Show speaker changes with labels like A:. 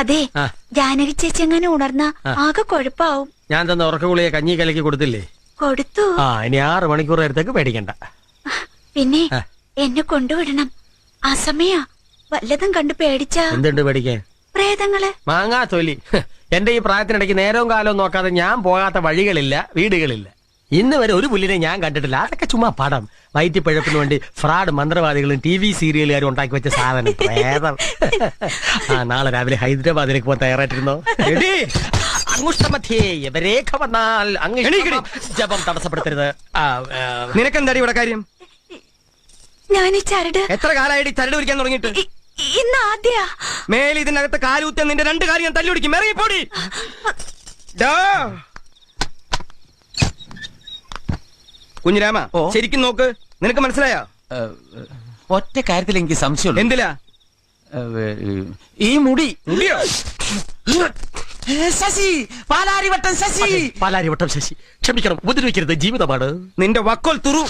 A: അതെ, ജാനകി ചേച്ചി എങ്ങനെ ഉണർന്ന ആകെ കുഴപ്പാവും.
B: ഞാൻ തന്ന ഉറക്കഗുളിയെ കഞ്ഞി കലക്കി കൊടുത്തില്ലേ?
A: കൊടുത്തു.
B: ഇനി 6 മണിക്കൂർ നേരത്തേക്ക് പേടിക്കണ്ട.
A: പിന്നെ എന്നെ കൊണ്ടുവിടണം. ആ സമയ വല്ലതും കണ്ടു പേടിച്ച.
B: എന്തുണ്ട് പേടിക്കാൻ?
A: പ്രേതങ്ങള്.
B: മാങ്ങാ തൊലി. എന്റെ ഈ പ്രായത്തിനിടയ്ക്ക് നേരവും കാലവും നോക്കാതെ ഞാൻ പോകാത്ത വഴികളില്ല, വീടുകളില്ല. ഇന്ന് വരെ ഒരു പുല്ലിനെ ഞാൻ കണ്ടിട്ടില്ല. അതൊക്കെ ചുമ്മാ പടം. വയറ്റിപ്പഴപ്പിന് വേണ്ടി ഫ്രോഡ് മന്ത്രവാദികളും TV സീരിയലുകാരും ഉണ്ടാക്കി വെച്ച സാധനം പ്രേതം. നാളെ രാവിലെ ഹൈദരാബാദിലേക്ക് പോകാൻ തയ്യാറായിട്ടിരുന്നോ? രേഖ വന്നാൽ ജപം തടസ്സപ്പെടുത്തരുത്.
C: നിനക്കെന്താടി ഇവിടെ കാര്യം?
A: ഞാൻ ഈ ചരട്
C: എത്ര കാലമായിട്ട് ചരട് പിടിക്കാൻ തുടങ്ങിയിട്ട്?
A: ഇന്ന് ആദ്യ
C: മേലെ ഇതിനകത്ത് കാലൂത്ത നിന്റെ 2 കാര്യം ഞാൻ തല്ലുപിടിക്കും. ഇറങ്ങിപ്പോടി. കുഞ്ഞിരാമ, ശരിക്കും നോക്ക്. നിനക്ക് മനസ്സിലായോ?
D: ഒറ്റ കാര്യത്തിൽ എനിക്ക് സംശയമുള്ളൂ.
C: എന്തിലാ?
D: ഈ മുടി.
C: മുടിയോ?
D: ശശി, പാലാരിവട്ടം ശശി.
B: പാലാരിവട്ടം ശശി, ക്ഷമിക്കണം, ഉപദ്രവിക്കരുത്, ജീവിതമാണ്.
C: നിന്റെ വക്കോൽ തുറു.